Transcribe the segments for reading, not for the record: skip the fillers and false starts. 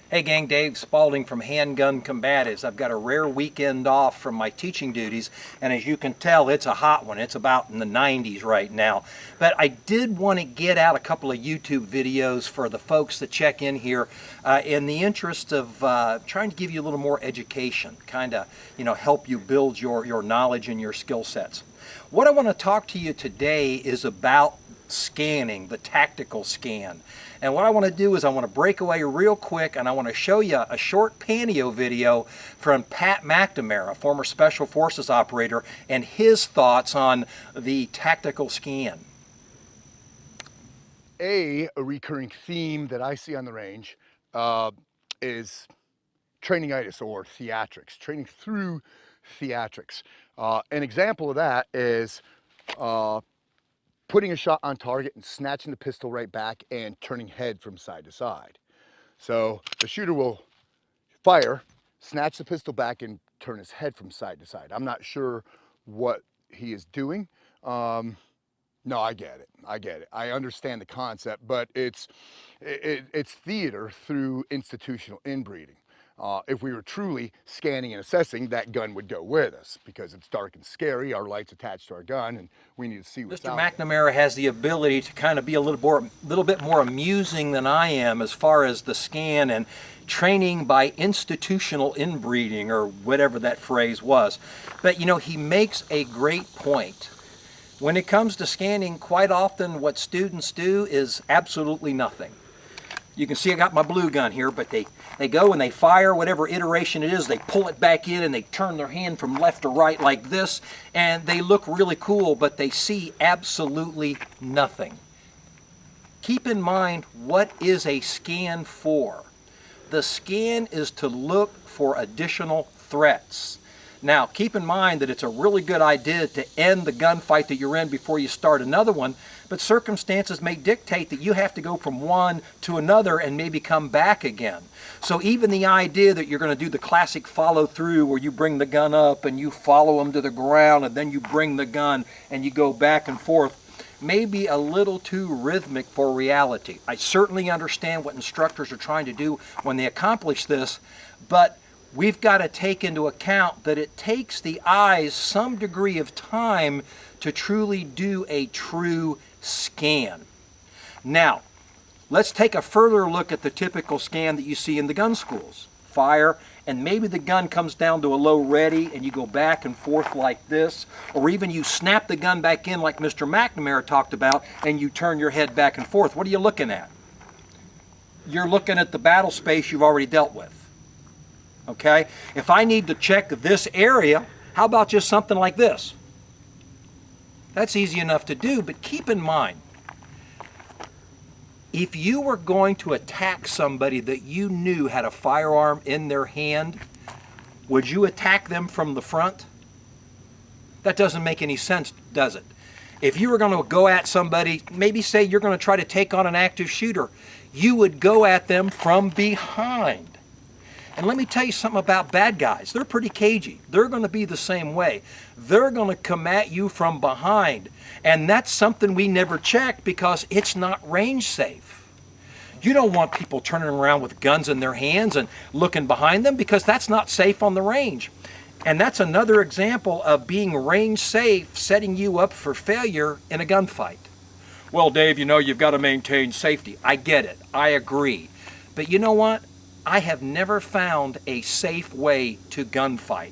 Hey gang, Dave Spalding from Handgun Combatives. I've got a rare weekend off from my teaching duties, and as you can tell, it's a hot one. It's about in the 90s right now. But I did want to get out a couple of YouTube videos for the folks that check in here in the interest of trying to give you a little more education, kind of, help you build your knowledge and your skill sets. What I want to talk to you today is about scanning, the tactical scan. And what I want to do is I want to break away real quick and I want to show you a short paneo video from Pat McNamara, former Special Forces operator, and his thoughts on the tactical scan. A recurring theme that I see on the range is trainingitis or theatrics, training through theatrics. An example of that is putting a shot on target and snatching the pistol right back and turning head from side to side. So the shooter will fire, snatch the pistol back and turn his head from side to side. I'm not sure what he is doing. No, I get it. I understand the concept, but it's theater through institutional inbreeding. If we were truly scanning and assessing, that gun would go with us because it's dark and scary. Our light's attached to our gun, and we need to see what's Mr. out McNamara has the ability to kind of be a little bit more amusing than I am as far as the scan and training by institutional inbreeding, or whatever that phrase was. But he makes a great point. When it comes to scanning, quite often what students do is absolutely nothing. You can see I got my blue gun here, but they go and they fire whatever iteration it is, they pull it back in and they turn their hand from left to right like this, and they look really cool, but they see absolutely nothing. Keep in mind, what is a scan for? The scan is to look for additional threats. Now, keep in mind that it's a really good idea to end the gunfight that you're in before you start another one, but circumstances may dictate that you have to go from one to another and maybe come back again. So even the idea that you're going to do the classic follow through where you bring the gun up and you follow them to the ground and then you bring the gun and you go back and forth may be a little too rhythmic for reality. I certainly understand what instructors are trying to do when they accomplish this, but we've got to take into account that it takes the eyes some degree of time to truly do a true scan. Now, let's take a further look at the typical scan that you see in the gun schools. Fire, and maybe the gun comes down to a low ready and you go back and forth like this, or even you snap the gun back in like Mr. McNamara talked about and you turn your head back and forth. What are you looking at? You're looking at the battle space you've already dealt with. Okay? If I need to check this area, how about just something like this? That's easy enough to do, but keep in mind, if you were going to attack somebody that you knew had a firearm in their hand, would you attack them from the front? That doesn't make any sense, does it? If you were going to go at somebody, maybe say you're going to try to take on an active shooter, you would go at them from behind. And let me tell you something about bad guys. They're pretty cagey. They're going to be the same way. They're going to come at you from behind. And that's something we never check because it's not range safe. You don't want people turning around with guns in their hands and looking behind them because that's not safe on the range. And that's another example of being range safe, setting you up for failure in a gunfight. Well, Dave, you've got to maintain safety. I get it. I agree. But you know what? I have never found a safe way to gunfight.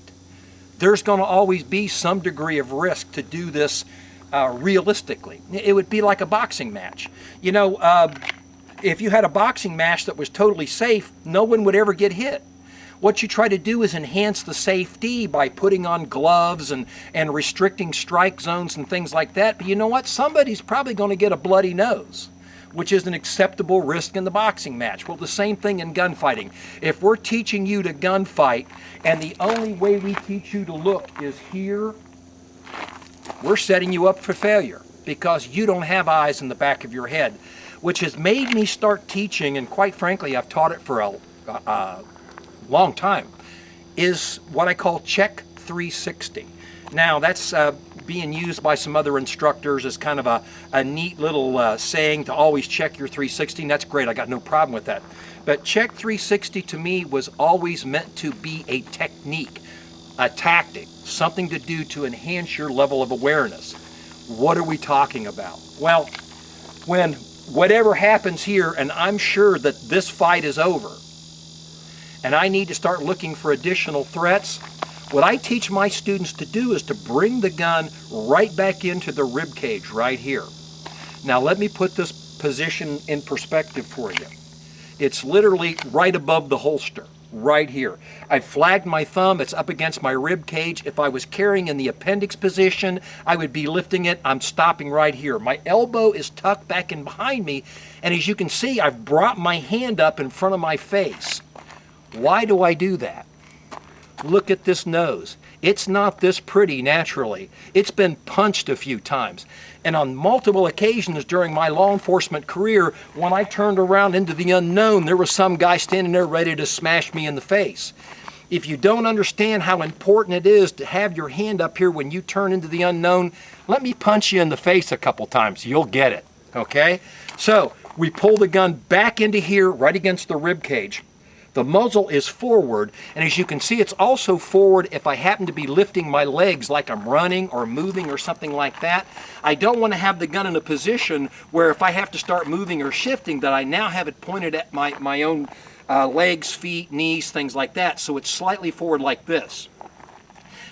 There's going to always be some degree of risk to do this realistically. It would be like a boxing match. If you had a boxing match that was totally safe, no one would ever get hit. What you try to do is enhance the safety by putting on gloves and restricting strike zones and things like that. But you know what? Somebody's probably going to get a bloody nose, which is an acceptable risk in the boxing match. Well, the same thing in gunfighting. If we're teaching you to gunfight and the only way we teach you to look is here, we're setting you up for failure because you don't have eyes in the back of your head, which has made me start teaching, and quite frankly, I've taught it for a long time, is what I call check 360. Now, that's being used by some other instructors as kind of a neat little saying to always check your 360, and that's great. I got no problem with that. But Check 360 to me was always meant to be a technique, a tactic, something to do to enhance your level of awareness. What are we talking about? Well, when whatever happens here, and I'm sure that this fight is over, and I need to start looking for additional threats, what I teach my students to do is to bring the gun right back into the rib cage right here. Now let me put this position in perspective for you. It's literally right above the holster, right here. I flagged my thumb, it's up against my rib cage. If I was carrying in the appendix position, I would be lifting it. I'm stopping right here. My elbow is tucked back in behind me, and as you can see, I've brought my hand up in front of my face. Why do I do that? Look at this nose. It's not this pretty naturally. It's been punched a few times. And on multiple occasions during my law enforcement career, when I turned around into the unknown, there was some guy standing there ready to smash me in the face. If you don't understand how important it is to have your hand up here when you turn into the unknown, let me punch you in the face a couple times. You'll get it, okay? So we pull the gun back into here, right against the rib cage. The muzzle is forward, and as you can see, it's also forward if I happen to be lifting my legs like I'm running or moving or something like that. I don't want to have the gun in a position where if I have to start moving or shifting, that I now have it pointed at my own legs, feet, knees, things like that. So it's slightly forward like this.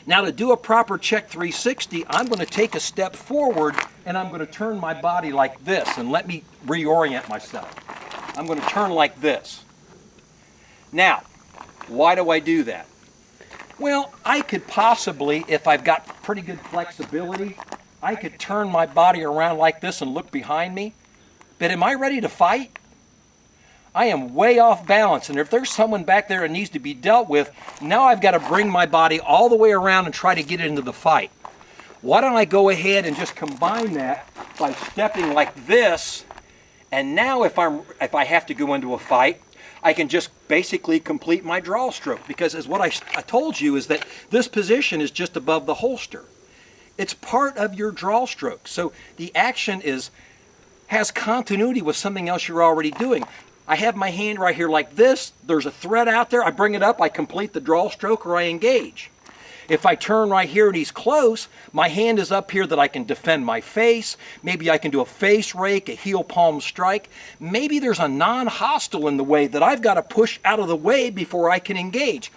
Now to do a proper Check 360, I'm going to take a step forward and I'm going to turn my body like this, and let me reorient myself. I'm going to turn like this. Now, why do I do that? Well, I could possibly, if I've got pretty good flexibility, I could turn my body around like this and look behind me. But am I ready to fight? I am way off balance, and if there's someone back there that needs to be dealt with, now I've got to bring my body all the way around and try to get into the fight. Why don't I go ahead and just combine that by stepping like this, and now if I have to go into a fight, I can just basically complete my draw stroke, because as what I told you is that this position is just above the holster. It's part of your draw stroke. So the action has continuity with something else you're already doing. I have my hand right here like this. There's a threat out there. I bring it up, I complete the draw stroke, or I engage. If I turn right here and he's close, my hand is up here that I can defend my face. Maybe I can do a face rake, a heel palm strike. Maybe there's a non-hostile in the way that I've got to push out of the way before I can engage.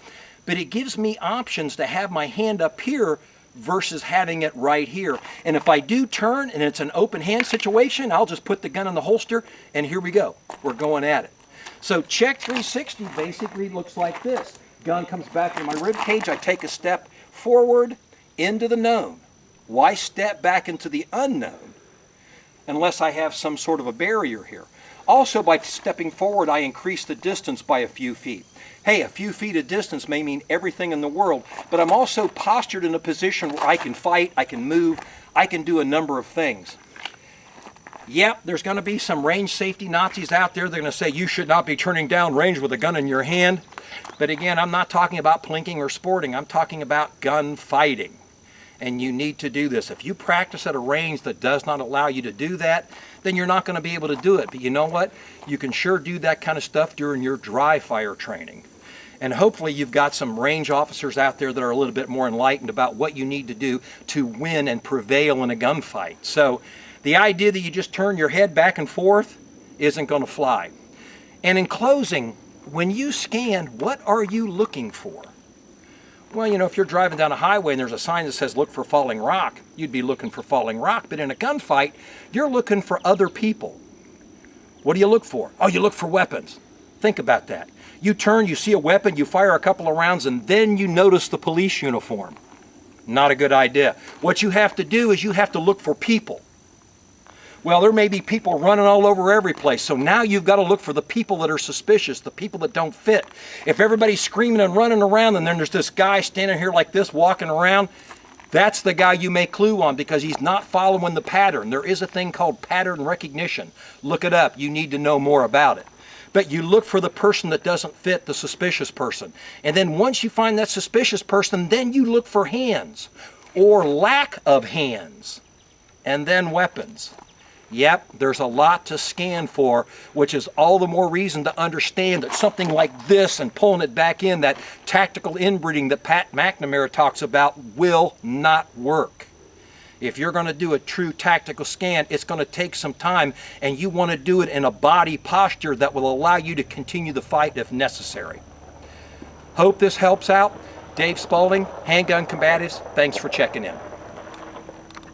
But it gives me options to have my hand up here versus having it right here. And if I do turn and it's an open hand situation, I'll just put the gun in the holster and here we go. We're going at it. So Check 360 basically looks like this. Gun comes back in my rib cage. I take a step forward into the known. Why step back into the unknown unless I have some sort of a barrier here? Also, by stepping forward, I increase the distance by a few feet. Hey, a few feet of distance may mean everything in the world, but I'm also postured in a position where I can fight, I can move, I can do a number of things. Yep, there's going to be some range safety Nazis out there. They're going to say you should not be turning down range with a gun in your hand. But again, I'm not talking about plinking or sporting. I'm talking about gun fighting. And you need to do this. If you practice at a range that does not allow you to do that, then you're not going to be able to do it. But you know what? You can sure do that kind of stuff during your dry fire training. And hopefully you've got some range officers out there that are a little bit more enlightened about what you need to do to win and prevail in a gunfight. So the idea that you just turn your head back and forth isn't going to fly. And in closing, when you scan, what are you looking for? Well, you know, if you're driving down a highway and there's a sign that says look for falling rock, you'd be looking for falling rock. But in a gunfight, you're looking for other people. What do you look for? Oh, you look for weapons. Think about that. You turn, you see a weapon, you fire a couple of rounds, and then you notice the police uniform. Not a good idea. What you have to do is you have to look for people. Well, there may be people running all over every place, so now you've got to look for the people that are suspicious, the people that don't fit. If everybody's screaming and running around and then there's this guy standing here like this walking around, that's the guy you may clue on because he's not following the pattern. There is a thing called pattern recognition. Look it up. You need to know more about it. But you look for the person that doesn't fit, the suspicious person. And then once you find that suspicious person, then you look for hands or lack of hands and then weapons. Yep, there's a lot to scan for, which is all the more reason to understand that something like this and pulling it back in, that tactical inbreeding that Pat McNamara talks about, will not work. If you're going to do a true tactical scan, it's going to take some time, and you want to do it in a body posture that will allow you to continue the fight if necessary. Hope this helps out. Dave Spalding, Handgun Combatives, thanks for checking in.